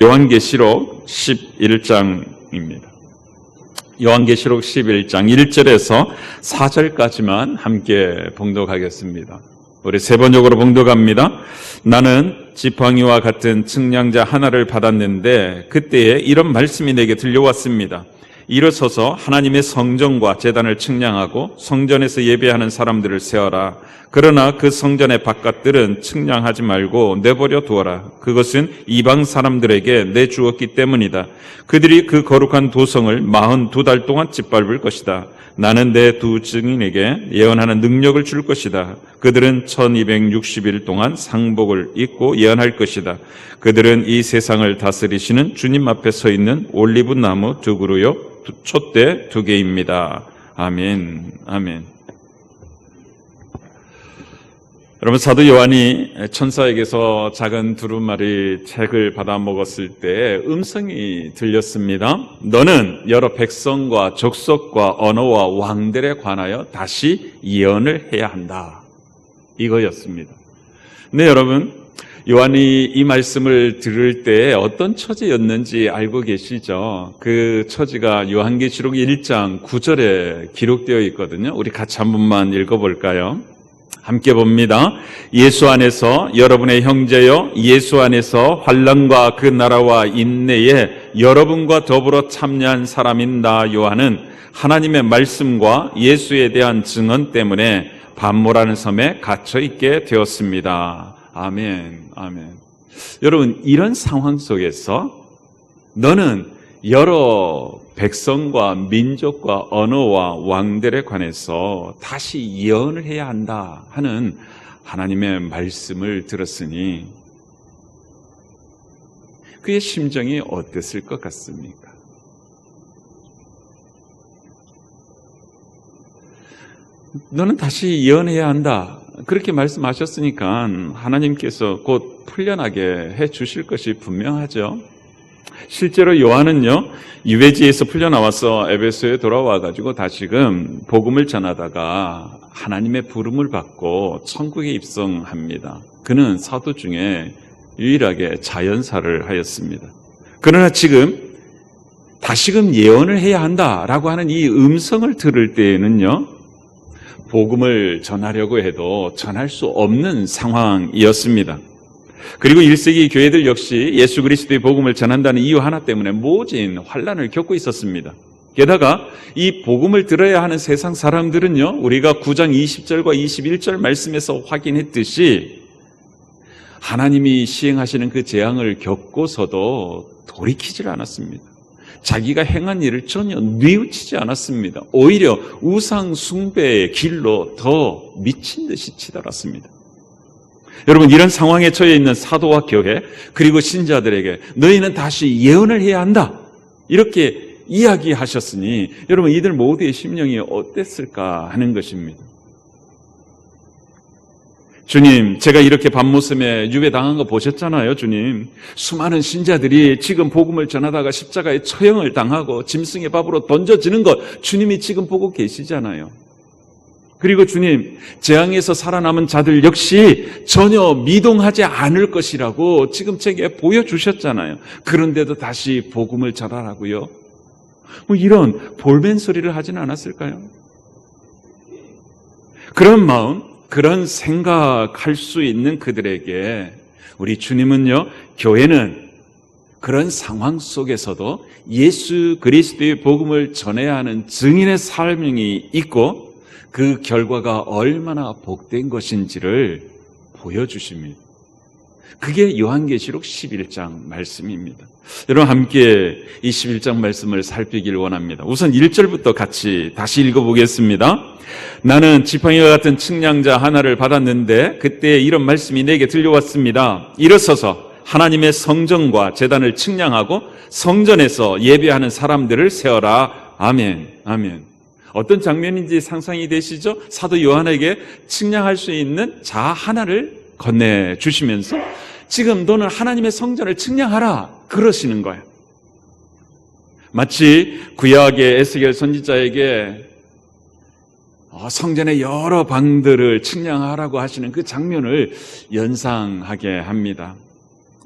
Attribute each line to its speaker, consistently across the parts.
Speaker 1: 요한계시록 11장입니다. 요한계시록 11장 1절에서 4절까지만 함께 봉독하겠습니다. 우리 세 번역으로 봉독합니다. 나는 지팡이와 같은 측량자 하나를 받았는데 그때에 이런 말씀이 내게 들려왔습니다. 일어서서 하나님의 성전과 제단을 측량하고 성전에서 예배하는 사람들을 세어라. 그러나 그 성전의 바깥들은 측량하지 말고 내버려 두어라. 그것은 이방 사람들에게 내주었기 때문이다. 그들이 그 거룩한 도성을 42달 동안 짓밟을 것이다. 나는 내 두 증인에게 예언하는 능력을 줄 것이다. 그들은 1260일 동안 상복을 입고 예언할 것이다. 그들은 이 세상을 다스리시는 주님 앞에 서 있는 올리브 나무 두 그루요 촛대 두 개입니다. 아멘. 아멘. 여러분, 사도 요한이 천사에게서 작은 두루마리 책을 받아 먹었을 때 음성이 들렸습니다. 너는 여러 백성과 족속과 언어와 왕들에 관하여 다시 예언을 해야 한다. 이거였습니다. 네, 여러분, 요한이 이 말씀을 들을 때 어떤 처지였는지 알고 계시죠? 그 처지가 요한계시록 1장 9절에 기록되어 있거든요. 우리 같이 한 번만 읽어볼까요? 함께 봅니다. 예수 안에서 여러분의 형제여, 예수 안에서 환난과 그 나라와 인내에 여러분과 더불어 참여한 사람인 나 요한은 하나님의 말씀과 예수에 대한 증언 때문에 반모라는 섬에 갇혀 있게 되었습니다. 아멘, 아멘. 여러분, 이런 상황 속에서 너는 여러 백성과 민족과 언어와 왕들에 관해서 다시 예언을 해야 한다 하는 하나님의 말씀을 들었으니 그의 심정이 어땠을 것 같습니까? 너는 다시 예언해야 한다. 그렇게 말씀하셨으니까 하나님께서 곧 풀려나게 해 주실 것이 분명하죠. 실제로 요한은요, 유배지에서 풀려나와서 에베소에 돌아와가지고 다시금 복음을 전하다가 하나님의 부름을 받고 천국에 입성합니다. 그는 사도 중에 유일하게 자연사를 하였습니다. 그러나 지금 다시금 예언을 해야 한다라고 하는 이 음성을 들을 때에는요, 복음을 전하려고 해도 전할 수 없는 상황이었습니다. 그리고 1세기 교회들 역시 예수 그리스도의 복음을 전한다는 이유 하나 때문에 모진 환난을 겪고 있었습니다. 게다가 이 복음을 들어야 하는 세상 사람들은요, 우리가 9장 20절과 21절 말씀에서 확인했듯이 하나님이 시행하시는 그 재앙을 겪고서도 돌이키질 않았습니다. 자기가 행한 일을 전혀 뉘우치지 않았습니다. 오히려 우상 숭배의 길로 더 미친 듯이 치달았습니다. 여러분, 이런 상황에 처해 있는 사도와 교회 그리고 신자들에게 너희는 다시 예언을 해야 한다, 이렇게 이야기하셨으니 여러분, 이들 모두의 심령이 어땠을까 하는 것입니다. 주님, 제가 이렇게 밤모섬에 유배당한 거 보셨잖아요. 주님, 수많은 신자들이 지금 복음을 전하다가 십자가에 처형을 당하고 짐승의 밥으로 던져지는 것 주님이 지금 보고 계시잖아요. 그리고 주님, 재앙에서 살아남은 자들 역시 전혀 미동하지 않을 것이라고 지금 제게 보여주셨잖아요. 그런데도 다시 복음을 전하라고요? 뭐 이런 볼멘 소리를 하진 않았을까요? 그런 마음, 그런 생각할 수 있는 그들에게 우리 주님은요, 교회는 그런 상황 속에서도 예수 그리스도의 복음을 전해야 하는 증인의 삶이 있고 그 결과가 얼마나 복된 것인지를 보여주십니다. 그게 요한계시록 11장 말씀입니다. 여러분, 함께 이 11장 말씀을 살피길 원합니다. 우선 1절부터 같이 다시 읽어보겠습니다. 나는 지팡이와 같은 측량자 하나를 받았는데 그때 이런 말씀이 내게 들려왔습니다. 일어서서 하나님의 성전과 제단을 측량하고 성전에서 예배하는 사람들을 세어라. 아멘, 아멘. 어떤 장면인지 상상이 되시죠? 사도 요한에게 측량할 수 있는 자 하나를 건네주시면서 지금 너는 하나님의 성전을 측량하라, 그러시는 거예요. 마치 구약의 에스겔 선지자에게 성전의 여러 방들을 측량하라고 하시는 그 장면을 연상하게 합니다.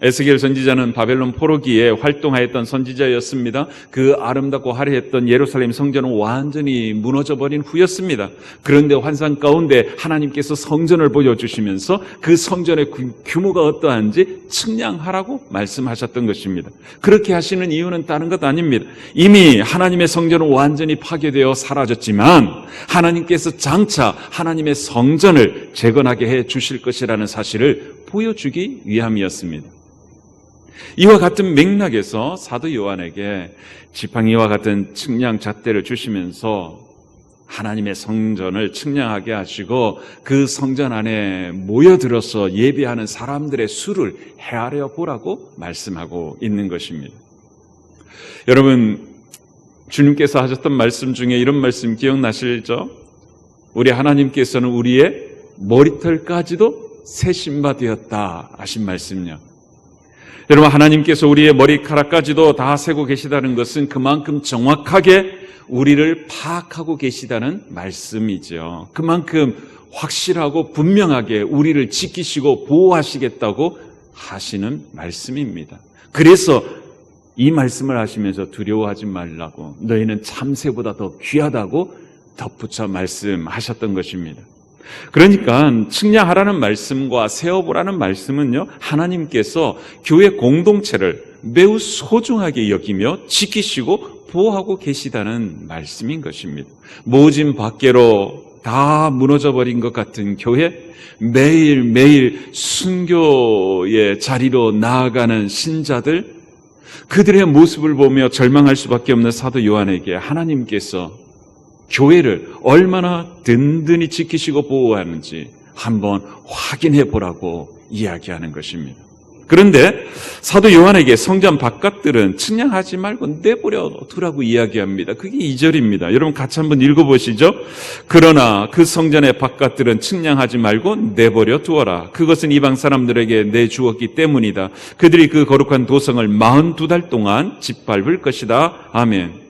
Speaker 1: 에스겔 선지자는 바벨론 포로기에 활동하였던 선지자였습니다. 그 아름답고 화려했던 예루살렘 성전은 완전히 무너져버린 후였습니다. 그런데 환상 가운데 하나님께서 성전을 보여주시면서 그 성전의 규모가 어떠한지 측량하라고 말씀하셨던 것입니다. 그렇게 하시는 이유는 다른 것 아닙니다. 이미 하나님의 성전은 완전히 파괴되어 사라졌지만 하나님께서 장차 하나님의 성전을 재건하게 해 주실 것이라는 사실을 보여주기 위함이었습니다. 이와 같은 맥락에서 사도 요한에게 지팡이와 같은 측량 잣대를 주시면서 하나님의 성전을 측량하게 하시고 그 성전 안에 모여들어서 예배하는 사람들의 수를 헤아려 보라고 말씀하고 있는 것입니다. 여러분, 주님께서 하셨던 말씀 중에 이런 말씀 기억나시죠? 우리 하나님께서는 우리의 머리털까지도 세심바 되었다 하신 말씀요. 여러분, 하나님께서 우리의 머리카락까지도 다 세고 계시다는 것은 그만큼 정확하게 우리를 파악하고 계시다는 말씀이죠. 그만큼 확실하고 분명하게 우리를 지키시고 보호하시겠다고 하시는 말씀입니다. 그래서 이 말씀을 하시면서 두려워하지 말라고, 너희는 참새보다 더 귀하다고 덧붙여 말씀하셨던 것입니다. 그러니까 측량하라는 말씀과 세어보라는 말씀은요, 하나님께서 교회 공동체를 매우 소중하게 여기며 지키시고 보호하고 계시다는 말씀인 것입니다. 모진 밖으로 다 무너져버린 것 같은 교회, 매일매일 순교의 자리로 나아가는 신자들, 그들의 모습을 보며 절망할 수밖에 없는 사도 요한에게 하나님께서 교회를 얼마나 든든히 지키시고 보호하는지 한번 확인해 보라고 이야기하는 것입니다. 그런데 사도 요한에게 성전 바깥들은 측량하지 말고 내버려 두라고 이야기합니다. 그게 2절입니다. 여러분 같이 한번 읽어보시죠. 그러나 그 성전의 바깥들은 측량하지 말고 내버려 두어라. 그것은 이방 사람들에게 내주었기 때문이다. 그들이 그 거룩한 도성을 42달 동안 짓밟을 것이다. 아멘.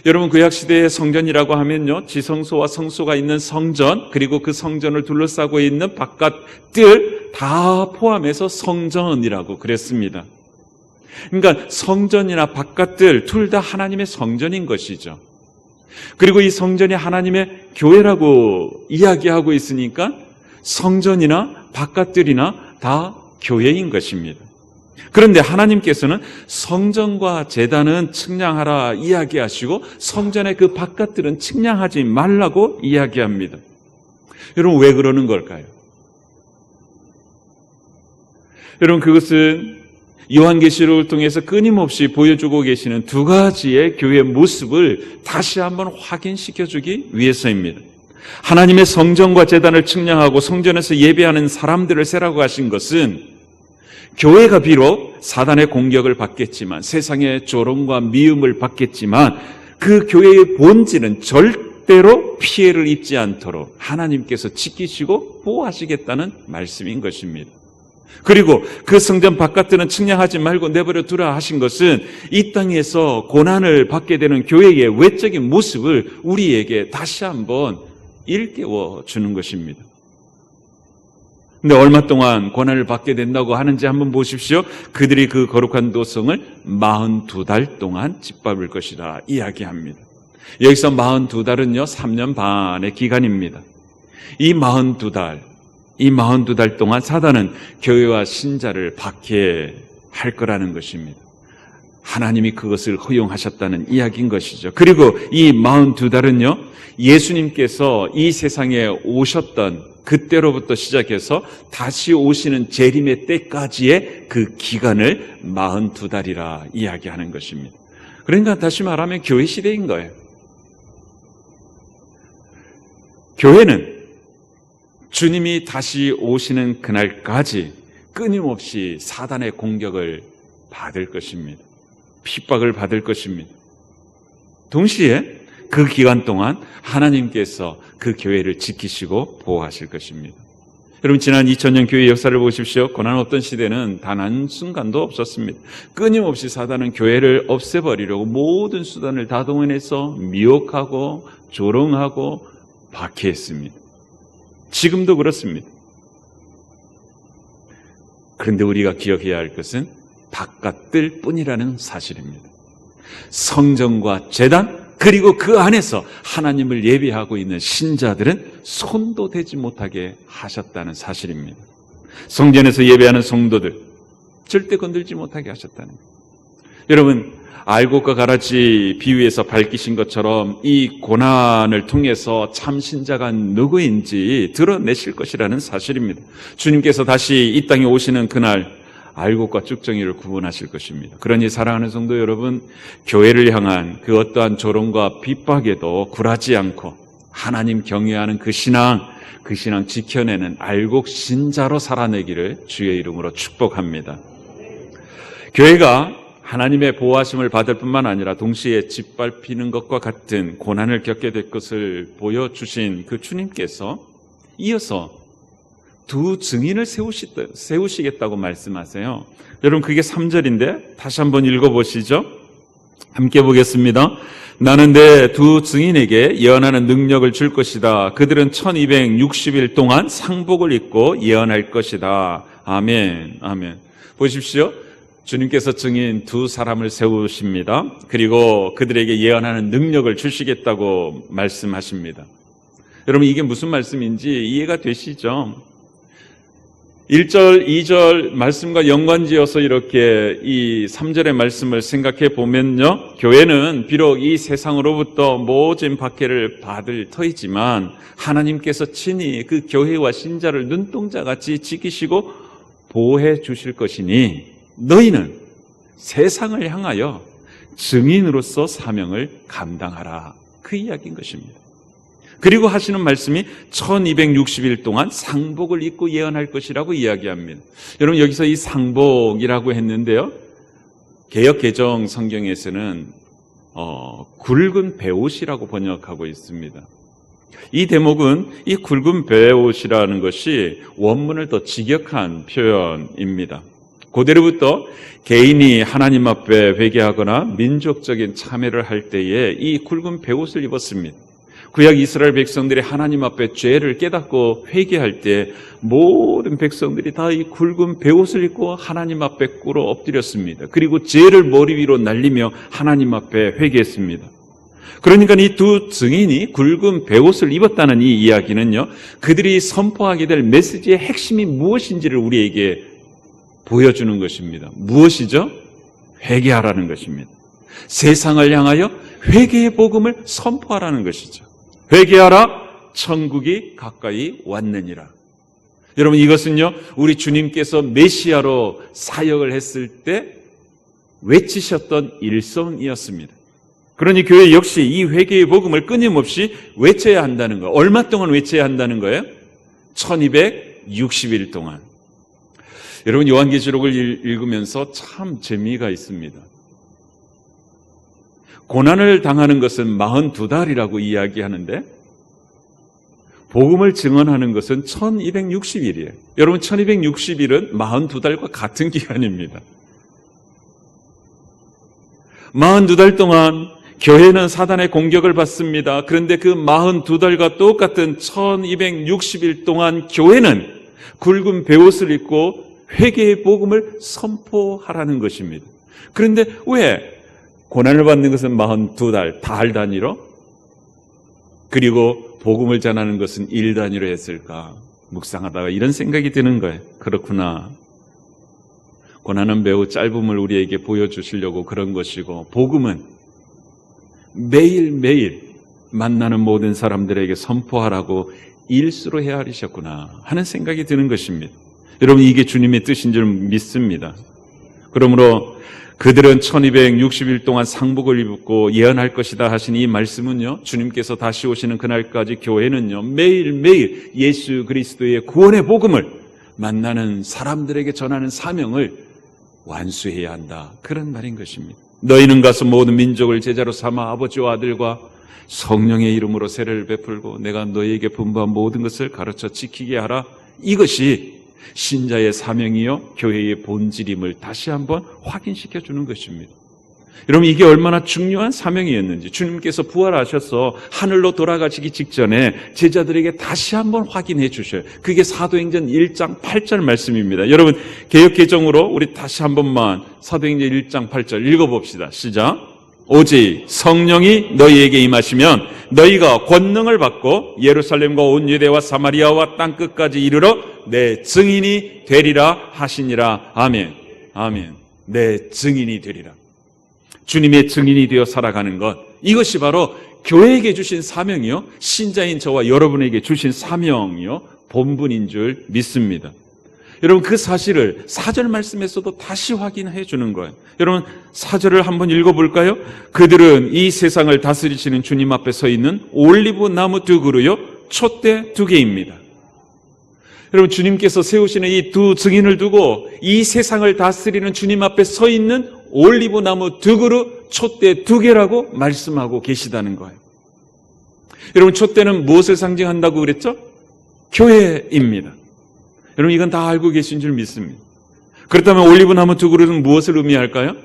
Speaker 1: 여러분, 구약시대의 성전이라고 하면요, 지성소와 성소가 있는 성전, 그리고 그 성전을 둘러싸고 있는 바깥들 다 포함해서 성전이라고 그랬습니다. 그러니까 성전이나 바깥들 둘 다 하나님의 성전인 것이죠. 그리고 이 성전이 하나님의 교회라고 이야기하고 있으니까 성전이나 바깥들이나 다 교회인 것입니다. 그런데 하나님께서는 성전과 제단은 측량하라 이야기하시고 성전의 그 바깥들은 측량하지 말라고 이야기합니다. 여러분, 왜 그러는 걸까요? 여러분, 그것은 요한계시록을 통해서 끊임없이 보여주고 계시는 두 가지의 교회의 모습을 다시 한번 확인시켜주기 위해서입니다. 하나님의 성전과 제단을 측량하고 성전에서 예배하는 사람들을 세라고 하신 것은 교회가 비록 사단의 공격을 받겠지만, 세상의 조롱과 미움을 받겠지만 그 교회의 본질은 절대로 피해를 입지 않도록 하나님께서 지키시고 보호하시겠다는 말씀인 것입니다. 그리고 그 성전 바깥들은 측량하지 말고 내버려 두라 하신 것은 이 땅에서 고난을 받게 되는 교회의 외적인 모습을 우리에게 다시 한번 일깨워 주는 것입니다. 근데 얼마 동안 고난을 받게 된다고 하는지 한번 보십시오. 그들이 그 거룩한 도성을 42달 동안 짓밟을 것이라 이야기합니다. 여기서 42달은요 3년 반의 기간입니다. 이 42달 동안 사단은 교회와 신자를 박해할 거라는 것입니다. 하나님이 그것을 허용하셨다는 이야기인 것이죠. 그리고 이 42달은요 예수님께서 이 세상에 오셨던 그때로부터 시작해서 다시 오시는 재림의 때까지의 그 기간을 42달이라 이야기하는 것입니다. 그러니까 다시 말하면 교회 시대인 거예요. 교회는 주님이 다시 오시는 그날까지 끊임없이 사단의 공격을 받을 것입니다. 핍박을 받을 것입니다. 동시에 그 기간 동안 하나님께서 그 교회를 지키시고 보호하실 것입니다. 여러분, 지난 2000년 교회 역사를 보십시오. 고난 없던 시대는 단 한순간도 없었습니다. 끊임없이 사단은 교회를 없애버리려고 모든 수단을 다 동원해서 미혹하고 조롱하고 박해했습니다. 지금도 그렇습니다. 그런데 우리가 기억해야 할 것은 바깥들 뿐이라는 사실입니다. 성전과 제단, 그리고 그 안에서 하나님을 예배하고 있는 신자들은 손도 대지 못하게 하셨다는 사실입니다. 성전에서 예배하는 성도들 절대 건들지 못하게 하셨다는 거예요. 여러분, 알곡과 가라지 비유에서 밝히신 것처럼 이 고난을 통해서 참 신자가 누구인지 드러내실 것이라는 사실입니다. 주님께서 다시 이 땅에 오시는 그날 알곡과 쭉정이를 구분하실 것입니다. 그러니 사랑하는 성도 여러분, 교회를 향한 그 어떠한 조롱과 핍박에도 굴하지 않고 하나님 경외하는 그 신앙 지켜내는 알곡 신자로 살아내기를 주의 이름으로 축복합니다. 교회가 하나님의 보호하심을 받을 뿐만 아니라 동시에 짓밟히는 것과 같은 고난을 겪게 될 것을 보여주신 그 주님께서 이어서 두 증인을 세우시겠다고 말씀하세요. 여러분, 그게 3절인데 다시 한번 읽어보시죠. 함께 보겠습니다. 나는 내 두 증인에게 예언하는 능력을 줄 것이다. 그들은 1260일 동안 상복을 입고 예언할 것이다. 아멘, 아멘. 보십시오. 주님께서 증인 두 사람을 세우십니다. 그리고 그들에게 예언하는 능력을 주시겠다고 말씀하십니다. 여러분, 이게 무슨 말씀인지 이해가 되시죠? 1절, 2절 말씀과 연관지어서 이렇게 이 3절의 말씀을 생각해 보면요, 교회는 비록 이 세상으로부터 모진 박해를 받을 터이지만 하나님께서 친히 그 교회와 신자를 눈동자같이 지키시고 보호해 주실 것이니 너희는 세상을 향하여 증인으로서 사명을 감당하라, 그 이야기인 것입니다. 그리고 하시는 말씀이 1260일 동안 상복을 입고 예언할 것이라고 이야기합니다. 여러분, 여기서 이 상복이라고 했는데요, 개역 개정 성경에서는 굵은 베옷이라고 번역하고 있습니다. 이 대목은 이 굵은 베옷이라는 것이 원문을 더 직역한 표현입니다. 고대로부터 개인이 하나님 앞에 회개하거나 민족적인 참회를 할 때에 이 굵은 베옷을 입었습니다. 구약 이스라엘 백성들이 하나님 앞에 죄를 깨닫고 회개할 때 모든 백성들이 다 이 굵은 베옷을 입고 하나님 앞에 꿇어 엎드렸습니다. 그리고 죄를 머리 위로 날리며 하나님 앞에 회개했습니다. 그러니까 이 두 증인이 굵은 베옷을 입었다는 이 이야기는요, 그들이 선포하게 될 메시지의 핵심이 무엇인지를 우리에게 보여주는 것입니다. 무엇이죠? 회개하라는 것입니다. 세상을 향하여 회개의 복음을 선포하라는 것이죠. 회개하라, 천국이 가까이 왔느니라. 여러분, 이것은요, 우리 주님께서 메시아로 사역을 했을 때 외치셨던 일성이었습니다. 그러니 교회 역시 이 회개의 복음을 끊임없이 외쳐야 한다는 거예요. 얼마 동안 외쳐야 한다는 거예요? 1260일 동안. 여러분, 요한계시록을 읽으면서 참 재미가 있습니다. 고난을 당하는 것은 42달이라고 이야기하는데 복음을 증언하는 것은 1260일이에요. 여러분, 1260일은 42달과 같은 기간입니다. 42달 동안 교회는 사단의 공격을 받습니다. 그런데 그 42달과 똑같은 1260일 동안 교회는 굵은 베옷을 입고 회개의 복음을 선포하라는 것입니다. 그런데 왜 고난을 받는 것은 42달, 달 단위로, 그리고 복음을 전하는 것은 일 단위로 했을까? 묵상하다가 이런 생각이 드는 거예요. 그렇구나. 고난은 매우 짧음을 우리에게 보여주시려고 그런 것이고, 복음은 매일매일 만나는 모든 사람들에게 선포하라고 일수로 헤아리셨구나 하는 생각이 드는 것입니다. 여러분, 이게 주님의 뜻인 줄 믿습니다. 그러므로 그들은 1260일 동안 상복을 입고 예언할 것이다 하신 이 말씀은요, 주님께서 다시 오시는 그날까지 교회는요, 매일매일 예수 그리스도의 구원의 복음을 만나는 사람들에게 전하는 사명을 완수해야 한다, 그런 말인 것입니다. 너희는 가서 모든 민족을 제자로 삼아 아버지와 아들과 성령의 이름으로 세례를 베풀고 내가 너희에게 분부한 모든 것을 가르쳐 지키게 하라. 이것이 신자의 사명이요 교회의 본질임을 다시 한번 확인시켜 주는 것입니다. 여러분, 이게 얼마나 중요한 사명이었는지, 주님께서 부활하셔서 하늘로 돌아가시기 직전에 제자들에게 다시 한번 확인해 주셔요. 그게 사도행전 1장 8절 말씀입니다. 여러분, 개역개정으로 우리 다시 한 번만 사도행전 1장 8절 읽어봅시다. 시작. 오직 성령이 너희에게 임하시면 너희가 권능을 받고 예루살렘과 온 유대와 사마리아와 땅끝까지 이르러 내 증인이 되리라 하시니라. 아멘. 아멘. 내 증인이 되리라. 주님의 증인이 되어 살아가는 것, 이것이 바로 교회에게 주신 사명이요, 신자인 저와 여러분에게 주신 사명이요, 본분인 줄 믿습니다. 여러분, 그 사실을 4절 말씀에서도 다시 확인해 주는 거예요. 여러분, 4절을 한번 읽어볼까요? 그들은 이 세상을 다스리시는 주님 앞에 서 있는 올리브 나무 두 그루요, 촛대 두 개입니다. 여러분, 주님께서 세우시는 이 두 증인을 두고 이 세상을 다스리는 주님 앞에 서 있는 올리브 나무 두 그루, 촛대 두 개라고 말씀하고 계시다는 거예요. 여러분, 촛대는 무엇을 상징한다고 그랬죠? 교회입니다. 여러분, 이건 다 알고 계신 줄 믿습니다. 그렇다면 올리브 나무 두 그루는 무엇을 의미할까요?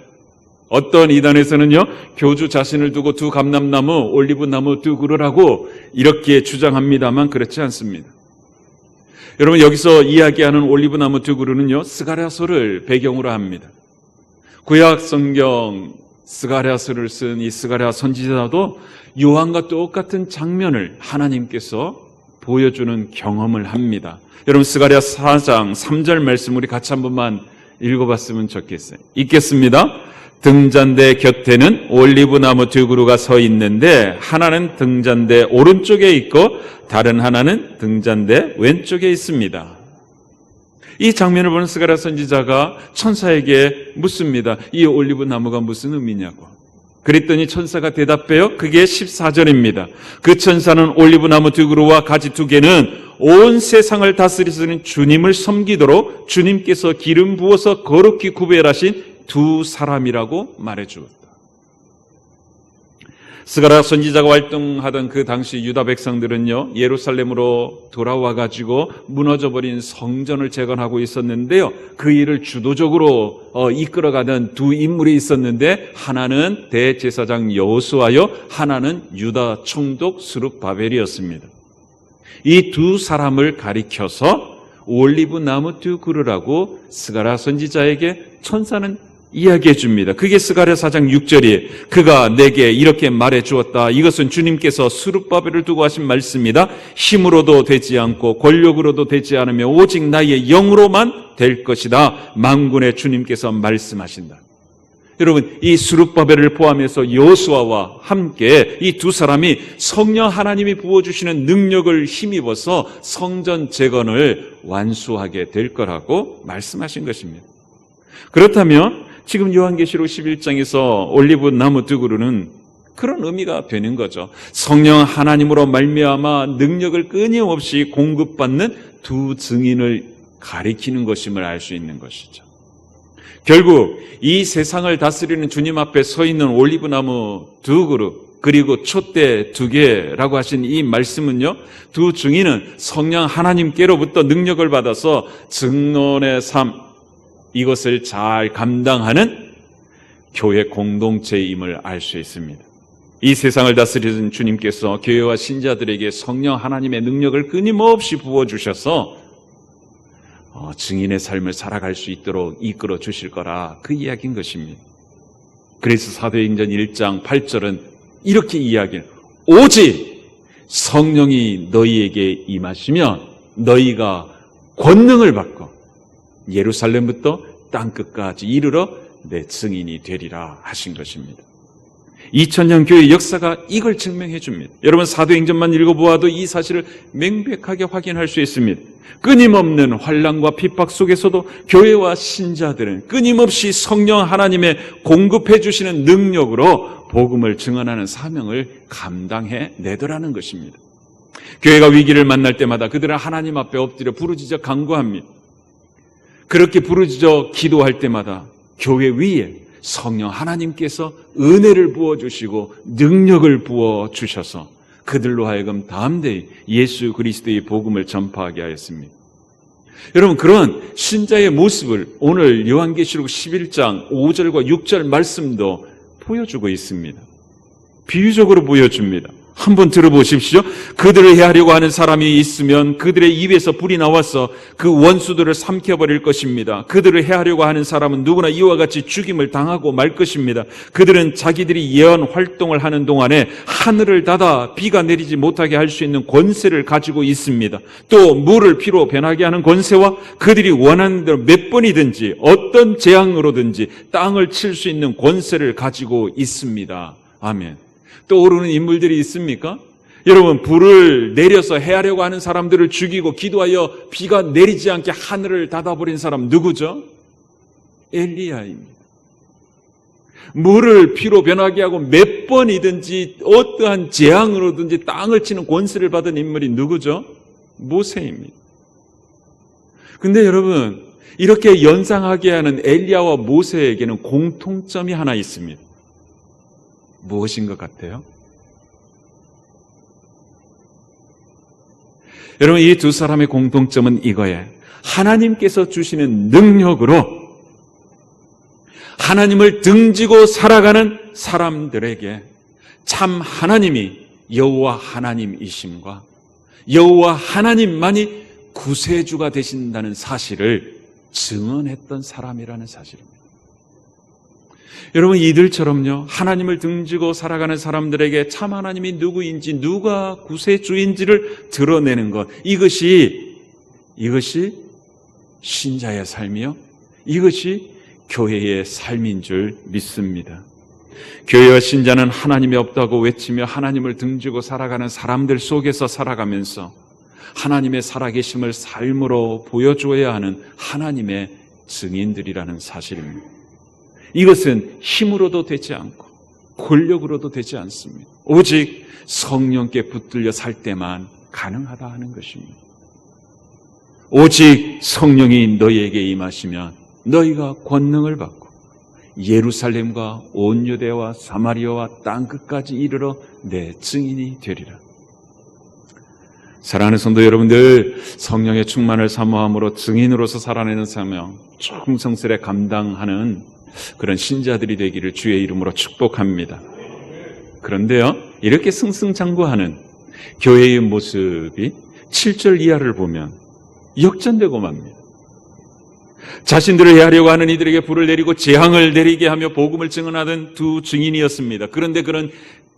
Speaker 1: 어떤 이단에서는요, 교주 자신을 두고 두 감람나무, 올리브 나무 두 그루라고 이렇게 주장합니다만 그렇지 않습니다. 여러분, 여기서 이야기하는 올리브 나무 두 그루는요, 스가랴서를 배경으로 합니다. 구약 성경 스가랴서를 쓴 이 스가랴 선지자도 요한과 똑같은 장면을 하나님께서 보여주는 경험을 합니다. 여러분, 스가랴 4장 3절 말씀 우리 같이 한 번만 읽어봤으면 좋겠어요. 읽겠습니다. 등잔대 곁에는 올리브 나무 두 그루가 서 있는데 하나는 등잔대 오른쪽에 있고 다른 하나는 등잔대 왼쪽에 있습니다. 이 장면을 보는 스가랴 선지자가 천사에게 묻습니다. 이 올리브 나무가 무슨 의미냐고. 그랬더니 천사가 대답해요. 그게 14절입니다. 그 천사는 올리브 나무 두 그루와 가지 두 개는 온 세상을 다스리시는 주님을 섬기도록 주님께서 기름 부어서 거룩히 구별하신 두 사람이라고 말해주었다. 스가랴 선지자가 활동하던 그 당시 유다 백성들은요, 예루살렘으로 돌아와가지고 무너져버린 성전을 재건하고 있었는데요, 그 일을 주도적으로 이끌어가던 두 인물이 있었는데, 하나는 대제사장 여호수아요, 하나는 유다 총독 스룹바벨이었습니다. 이 두 사람을 가리켜서 올리브 나무 두 그루라고 스가랴 선지자에게 천사는 이야기해 줍니다. 그게 스가랴 4장 6절이에요. 그가 내게 이렇게 말해 주었다. 이것은 주님께서 스룹바벨을 두고 하신 말씀이다. 힘으로도 되지 않고 권력으로도 되지 않으며 오직 나의 영으로만 될 것이다. 만군의 주님께서 말씀하신다. 여러분, 이 스룹바벨을 포함해서 여호수아와 함께 이 두 사람이 성령 하나님이 부어주시는 능력을 힘입어서 성전 재건을 완수하게 될 거라고 말씀하신 것입니다. 그렇다면 지금 요한계시록 11장에서 올리브 나무 두 그루는 그런 의미가 되는 거죠. 성령 하나님으로 말미암아 능력을 끊임없이 공급받는 두 증인을 가리키는 것임을 알 수 있는 것이죠. 결국 이 세상을 다스리는 주님 앞에 서 있는 올리브 나무 두 그루, 그리고 촛대 두 개라고 하신 이 말씀은요, 두 증인은 성령 하나님께로부터 능력을 받아서 증언의 삶, 이것을 잘 감당하는 교회 공동체임을 알 수 있습니다. 이 세상을 다스리는 주님께서 교회와 신자들에게 성령 하나님의 능력을 끊임없이 부어주셔서 증인의 삶을 살아갈 수 있도록 이끌어 주실 거라, 그 이야기인 것입니다. 그래서 사도행전 1장 8절은 이렇게 이야기해요. 오직 성령이 너희에게 임하시면 너희가 권능을 받고 예루살렘부터 땅끝까지 이르러 내 증인이 되리라 하신 것입니다. 2000년 교회 역사가 이걸 증명해 줍니다. 여러분, 사도행전만 읽어보아도 이 사실을 명백하게 확인할 수 있습니다. 끊임없는 환난과 핍박 속에서도 교회와 신자들은 끊임없이 성령 하나님의 공급해 주시는 능력으로 복음을 증언하는 사명을 감당해 내더라는 것입니다. 교회가 위기를 만날 때마다 그들은 하나님 앞에 엎드려 부르짖어 간구합니다. 그렇게 부르짖어 기도할 때마다 교회 위에 성령 하나님께서 은혜를 부어주시고 능력을 부어주셔서 그들로 하여금 담대히 예수 그리스도의 복음을 전파하게 하였습니다. 여러분, 그런 신자의 모습을 오늘 요한계시록 11장 5절과 6절 말씀도 보여주고 있습니다. 비유적으로 보여줍니다. 한번 들어보십시오. 그들을 해하려고 하는 사람이 있으면 그들의 입에서 불이 나와서 그 원수들을 삼켜버릴 것입니다. 그들을 해하려고 하는 사람은 누구나 이와 같이 죽임을 당하고 말 것입니다. 그들은 자기들이 예언 활동을 하는 동안에 하늘을 닫아 비가 내리지 못하게 할 수 있는 권세를 가지고 있습니다. 또 물을 피로 변하게 하는 권세와 그들이 원하는 대로 몇 번이든지 어떤 재앙으로든지 땅을 칠 수 있는 권세를 가지고 있습니다. 아멘. 떠오르는 인물들이 있습니까? 여러분, 불을 내려서 해하려고 하는 사람들을 죽이고 기도하여 비가 내리지 않게 하늘을 닫아버린 사람 누구죠? 엘리야입니다. 물을 피로 변하게 하고 몇 번이든지 어떠한 재앙으로든지 땅을 치는 권세를 받은 인물이 누구죠? 모세입니다. 근데 여러분, 이렇게 연상하게 하는 엘리야와 모세에게는 공통점이 하나 있습니다. 무엇인 것 같아요? 여러분, 이 두 사람의 공통점은 이거예요. 하나님께서 주시는 능력으로 하나님을 등지고 살아가는 사람들에게 참 하나님이 여호와 하나님이심과 여호와 하나님만이 구세주가 되신다는 사실을 증언했던 사람이라는 사실입니다. 여러분, 이들처럼요, 하나님을 등지고 살아가는 사람들에게 참 하나님이 누구인지, 누가 구세주인지를 드러내는 것, 이것이 신자의 삶이요, 이것이 교회의 삶인 줄 믿습니다. 교회와 신자는 하나님이 없다고 외치며 하나님을 등지고 살아가는 사람들 속에서 살아가면서 하나님의 살아계심을 삶으로 보여줘야 하는 하나님의 증인들이라는 사실입니다. 이것은 힘으로도 되지 않고 권력으로도 되지 않습니다. 오직 성령께 붙들려 살 때만 가능하다 하는 것입니다. 오직 성령이 너희에게 임하시면 너희가 권능을 받고 예루살렘과 온 유대와 사마리아와 땅끝까지 이르러 내 증인이 되리라. 사랑하는 성도 여러분들, 성령의 충만을 사모함으로 증인으로서 살아내는 사명 충성스레 감당하는 그런 신자들이 되기를 주의 이름으로 축복합니다. 그런데요, 이렇게 승승장구하는 교회의 모습이 7절 이하를 보면 역전되고 맙니다. 자신들을 해하려고 하는 이들에게 불을 내리고 재앙을 내리게 하며 복음을 증언하던 두 증인이었습니다. 그런데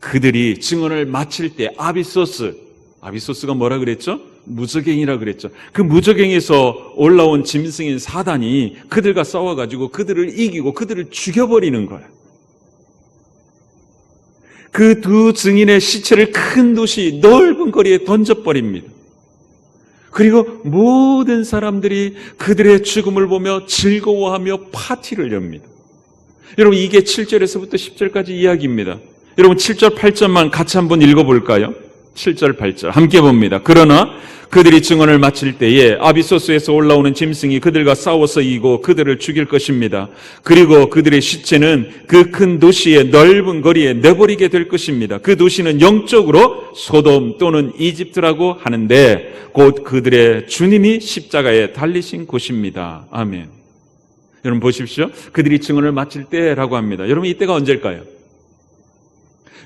Speaker 1: 그들이 증언을 마칠 때 아비소스가 뭐라 그랬죠? 무저갱이라 그랬죠. 그 무저갱에서 올라온 짐승인 사단이 그들과 싸워가지고 그들을 이기고 그들을 죽여버리는 거예요. 그 두 증인의 시체를 큰 도시 넓은 거리에 던져버립니다. 그리고 모든 사람들이 그들의 죽음을 보며 즐거워하며 파티를 엽니다. 여러분, 이게 7절에서부터 10절까지 이야기입니다. 여러분, 7절, 8절만 같이 한번 읽어볼까요? 7절, 8절 함께 봅니다. 그러나 그들이 증언을 마칠 때에 아비소스에서 올라오는 짐승이 그들과 싸워서 이기고 그들을 죽일 것입니다. 그리고 그들의 시체는 그 큰 도시의 넓은 거리에 내버리게 될 것입니다. 그 도시는 영적으로 소돔 또는 이집트라고 하는데 곧 그들의 주님이 십자가에 달리신 곳입니다. 아멘. 여러분 보십시오. 그들이 증언을 마칠 때라고 합니다. 여러분, 이때가 언제일까요?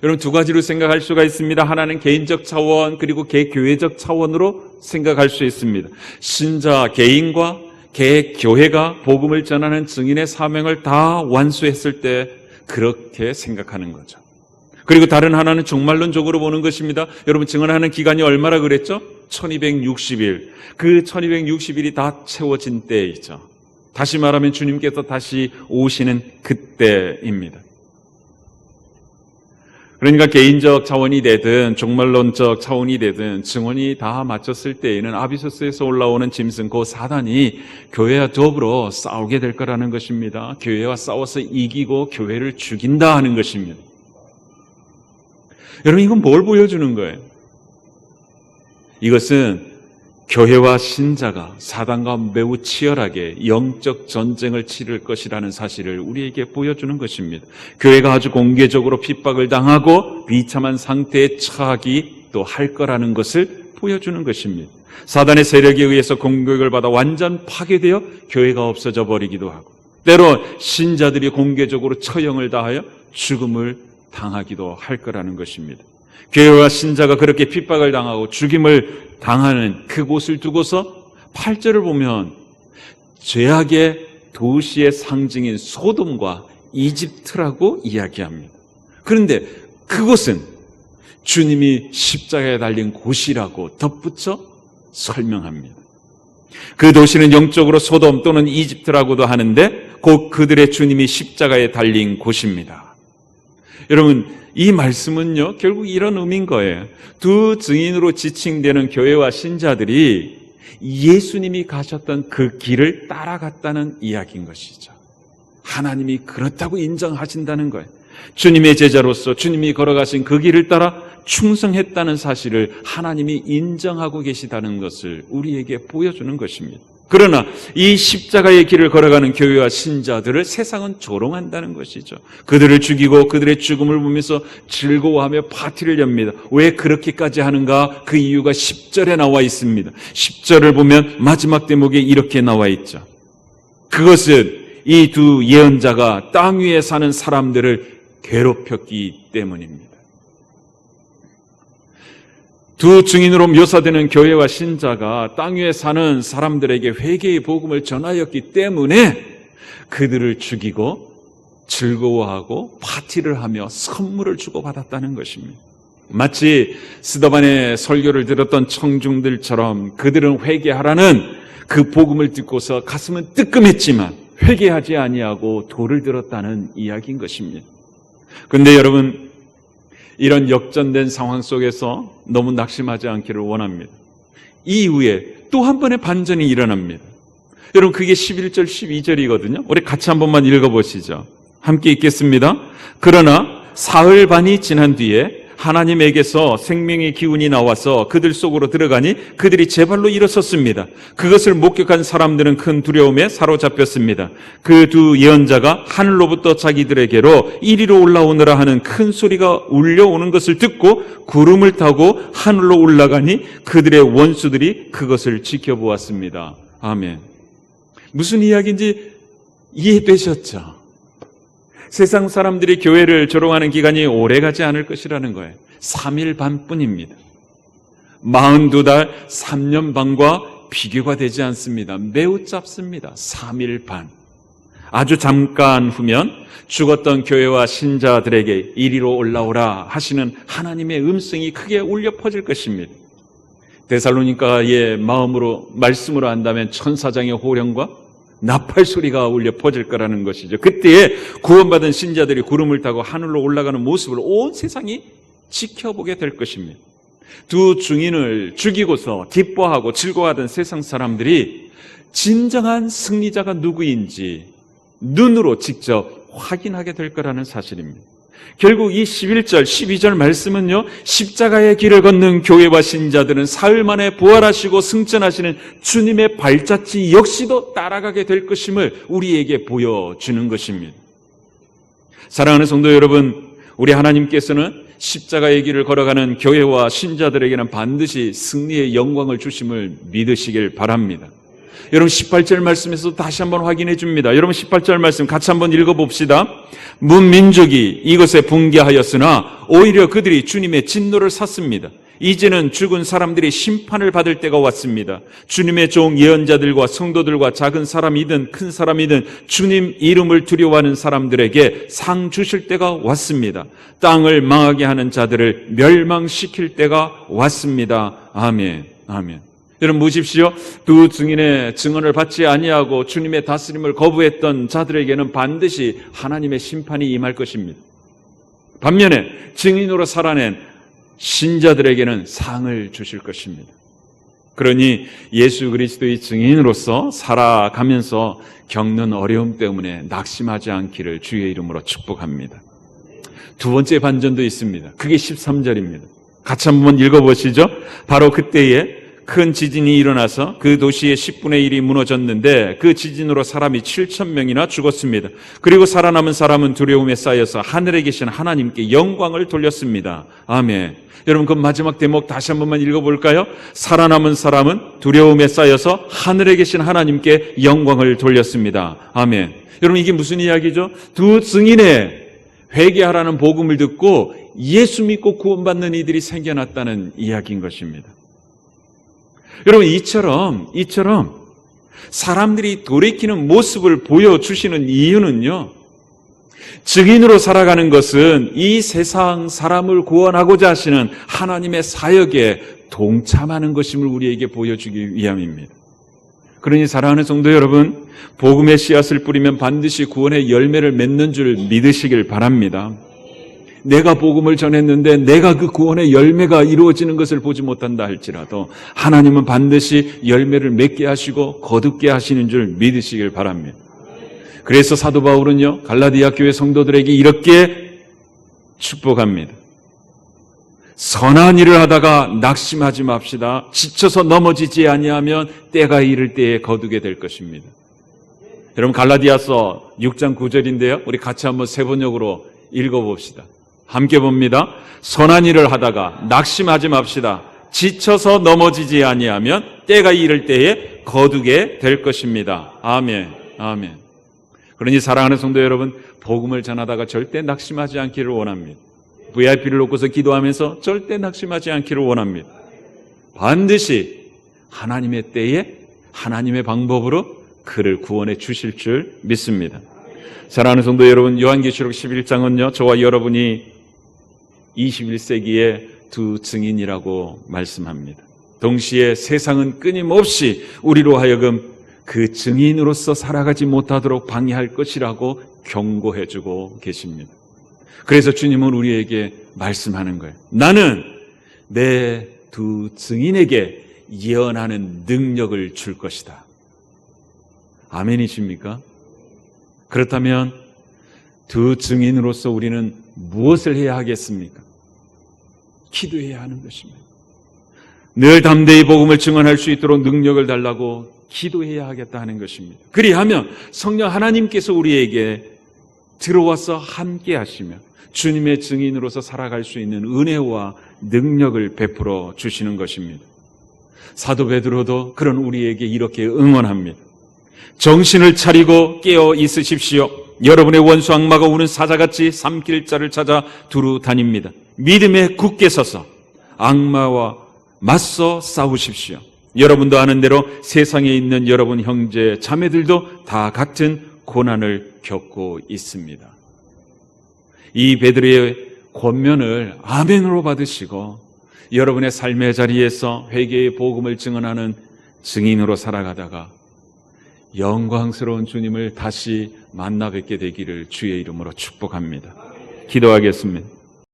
Speaker 1: 여러분, 두 가지로 생각할 수가 있습니다. 하나는 개인적 차원, 그리고 개교회적 차원으로 생각할 수 있습니다. 신자 개인과 개교회가 복음을 전하는 증인의 사명을 다 완수했을 때 그렇게 생각하는 거죠. 그리고 다른 하나는 종말론적으로 보는 것입니다. 여러분, 증언하는 기간이 얼마나 그랬죠? 1260일. 그 1260일이 다 채워진 때이죠. 다시 말하면 주님께서 다시 오시는 그때입니다. 그러니까 개인적 차원이 되든 종말론적 차원이 되든 증언이 다 마쳤을 때에는 아비소스에서 올라오는 짐승, 그 사단이 교회와 더불어 싸우게 될 거라는 것입니다. 교회와 싸워서 이기고 교회를 죽인다 하는 것입니다. 여러분, 이건 뭘 보여주는 거예요? 이것은 교회와 신자가 사단과 매우 치열하게 영적 전쟁을 치를 것이라는 사실을 우리에게 보여주는 것입니다. 교회가 아주 공개적으로 핍박을 당하고 비참한 상태에 처하기 또 할 거라는 것을 보여주는 것입니다. 사단의 세력에 의해서 공격을 받아 완전 파괴되어 교회가 없어져 버리기도 하고, 때로 신자들이 공개적으로 처형을 다하여 죽음을 당하기도 할 거라는 것입니다. 교회와 신자가 그렇게 핍박을 당하고 죽임을 당하는 그곳을 두고서 8절을 보면 죄악의 도시의 상징인 소돔과 이집트라고 이야기합니다. 그런데 그곳은 주님이 십자가에 달린 곳이라고 덧붙여 설명합니다. 그 도시는 영적으로 소돔 또는 이집트라고도 하는데 곧 그들의 주님이 십자가에 달린 곳입니다. 여러분, 이 말씀은요, 결국 이런 의미인 거예요. 두 증인으로 지칭되는 교회와 신자들이 예수님이 가셨던 그 길을 따라갔다는 이야기인 것이죠. 하나님이 그렇다고 인정하신다는 거예요. 주님의 제자로서 주님이 걸어가신 그 길을 따라 충성했다는 사실을 하나님이 인정하고 계시다는 것을 우리에게 보여주는 것입니다. 그러나 이 십자가의 길을 걸어가는 교회와 신자들을 세상은 조롱한다는 것이죠. 그들을 죽이고 그들의 죽음을 보면서 즐거워하며 파티를 엽니다. 왜 그렇게까지 하는가? 그 이유가 10절에 나와 있습니다. 10절을 보면 마지막 대목에 이렇게 나와 있죠. 그것은 이 두 예언자가 땅 위에 사는 사람들을 괴롭혔기 때문입니다. 두 증인으로 묘사되는 교회와 신자가 땅 위에 사는 사람들에게 회개의 복음을 전하였기 때문에 그들을 죽이고 즐거워하고 파티를 하며 선물을 주고받았다는 것입니다. 마치 스데반의 설교를 들었던 청중들처럼 그들은 회개하라는 그 복음을 듣고서 가슴은 뜨끔했지만 회개하지 아니하고 돌을 들었다는 이야기인 것입니다. 그런데 여러분, 이런 역전된 상황 속에서 너무 낙심하지 않기를 원합니다. 이후에 또 한 번의 반전이 일어납니다. 여러분, 그게 11절, 12절이거든요. 우리 같이 한 번만 읽어보시죠. 함께 읽겠습니다. 그러나 사흘 반이 지난 뒤에 하나님에게서 생명의 기운이 나와서 그들 속으로 들어가니 그들이 제 발로 일어섰습니다. 그것을 목격한 사람들은 큰 두려움에 사로잡혔습니다. 그 두 예언자가 하늘로부터 자기들에게로 이리로 올라오느라 하는 큰 소리가 울려오는 것을 듣고 구름을 타고 하늘로 올라가니 그들의 원수들이 그것을 지켜보았습니다. 아멘. 무슨 이야기인지 이해되셨죠? 세상 사람들이 교회를 조롱하는 기간이 오래가지 않을 것이라는 거예요. 3일 반뿐입니다. 42달 3년 반과 비교가 되지 않습니다. 매우 짧습니다. 3일 반. 아주 잠깐 후면 죽었던 교회와 신자들에게 이리로 올라오라 하시는 하나님의 음성이 크게 울려 퍼질 것입니다. 데살로니가의 말씀으로 한다면 천사장의 호령과 나팔 소리가 울려 퍼질 거라는 것이죠. 그때에 구원받은 신자들이 구름을 타고 하늘로 올라가는 모습을 온 세상이 지켜보게 될 것입니다. 두 증인을 죽이고서 기뻐하고 즐거워하던 세상 사람들이 진정한 승리자가 누구인지 눈으로 직접 확인하게 될 거라는 사실입니다. 결국 이 11절, 12절 말씀은요, 십자가의 길을 걷는 교회와 신자들은 사흘 만에 부활하시고 승천하시는 주님의 발자취 역시도 따라가게 될 것임을 우리에게 보여주는 것입니다. 사랑하는 성도 여러분, 우리 하나님께서는 십자가의 길을 걸어가는 교회와 신자들에게는 반드시 승리의 영광을 주심을 믿으시길 바랍니다. 여러분 18절 말씀에서 다시 한번 확인해 줍니다. 여러분 18절 말씀 같이 한번 읽어봅시다. 문민족이 이것에 붕괴하였으나 오히려 그들이 주님의 진노를 샀습니다. 이제는 죽은 사람들이 심판을 받을 때가 왔습니다. 주님의 종 예언자들과 성도들과 작은 사람이든 큰 사람이든 주님 이름을 두려워하는 사람들에게 상 주실 때가 왔습니다. 땅을 망하게 하는 자들을 멸망시킬 때가 왔습니다. 아멘. 아멘. 여러분 보십시오. 두 증인의 증언을 받지 아니하고 주님의 다스림을 거부했던 자들에게는 반드시 하나님의 심판이 임할 것입니다. 반면에 증인으로 살아낸 신자들에게는 상을 주실 것입니다. 그러니 예수 그리스도의 증인으로서 살아가면서 겪는 어려움 때문에 낙심하지 않기를 주의 이름으로 축복합니다. 두 번째 반전도 있습니다. 그게 13절입니다. 같이 한번 읽어보시죠. 바로 그때에 큰 지진이 일어나서 그 도시의 10분의 1이 무너졌는데 그 지진으로 사람이 7,000명이나 죽었습니다. 그리고 살아남은 사람은 두려움에 쌓여서 하늘에 계신 하나님께 영광을 돌렸습니다. 아멘. 여러분 그 마지막 대목 다시 한 번만 읽어볼까요? 살아남은 사람은 두려움에 쌓여서 하늘에 계신 하나님께 영광을 돌렸습니다. 아멘. 여러분 이게 무슨 이야기죠? 두 증인의 회개하라는 복음을 듣고 예수 믿고 구원받는 이들이 생겨났다는 이야기인 것입니다. 여러분, 이처럼 사람들이 돌이키는 모습을 보여주시는 이유는요, 증인으로 살아가는 것은 이 세상 사람을 구원하고자 하시는 하나님의 사역에 동참하는 것임을 우리에게 보여주기 위함입니다. 그러니 사랑하는 성도 여러분, 복음의 씨앗을 뿌리면 반드시 구원의 열매를 맺는 줄 믿으시길 바랍니다. 내가 복음을 전했는데 내가 그 구원의 열매가 이루어지는 것을 보지 못한다 할지라도 하나님은 반드시 열매를 맺게 하시고 거듭게 하시는 줄 믿으시길 바랍니다. 그래서 사도 바울은요, 갈라디아 교회 성도들에게 이렇게 축복합니다. 선한 일을 하다가 낙심하지 맙시다. 지쳐서 넘어지지 아니하면 때가 이를 때에 거두게 될 것입니다. 여러분, 갈라디아서 6장 9절인데요. 우리 같이 한번 세 번역으로 읽어봅시다. 함께 봅니다. 선한 일을 하다가 낙심하지 맙시다. 지쳐서 넘어지지 아니하면 때가 이를 때에 거두게 될 것입니다. 아멘. 아멘. 그러니 사랑하는 성도 여러분, 복음을 전하다가 절대 낙심하지 않기를 원합니다. VIP를 놓고서 기도하면서 절대 낙심하지 않기를 원합니다. 반드시 하나님의 때에 하나님의 방법으로 그를 구원해 주실 줄 믿습니다. 사랑하는 성도 여러분, 요한계시록 11장은요, 저와 여러분이 21세기의 두 증인이라고 말씀합니다. 동시에 세상은 끊임없이 우리로 하여금 그 증인으로서 살아가지 못하도록 방해할 것이라고 경고해주고 계십니다. 그래서 주님은 우리에게 말씀하는 거예요. 나는 내 두 증인에게 예언하는 능력을 줄 것이다. 아멘이십니까? 그렇다면 두 증인으로서 우리는 무엇을 해야 하겠습니까? 기도해야 하는 것입니다. 늘 담대히 복음을 증언할 수 있도록 능력을 달라고 기도해야 하겠다 하는 것입니다. 그리하면 성령 하나님께서 우리에게 들어와서 함께 하시며 주님의 증인으로서 살아갈 수 있는 은혜와 능력을 베풀어 주시는 것입니다. 사도 베드로도 그런 우리에게 이렇게 응원합니다. 정신을 차리고 깨어 있으십시오. 여러분의 원수 악마가 우는 사자같이 삼킬 자를 찾아 두루 다닙니다. 믿음에 굳게 서서 악마와 맞서 싸우십시오. 여러분도 아는 대로 세상에 있는 여러분 형제 자매들도 다 같은 고난을 겪고 있습니다. 이 베드로의 권면을 아멘으로 받으시고 여러분의 삶의 자리에서 회개의 복음을 증언하는 증인으로 살아가다가 영광스러운 주님을 다시 만나 뵙게 되기를 주의 이름으로 축복합니다. 기도하겠습니다.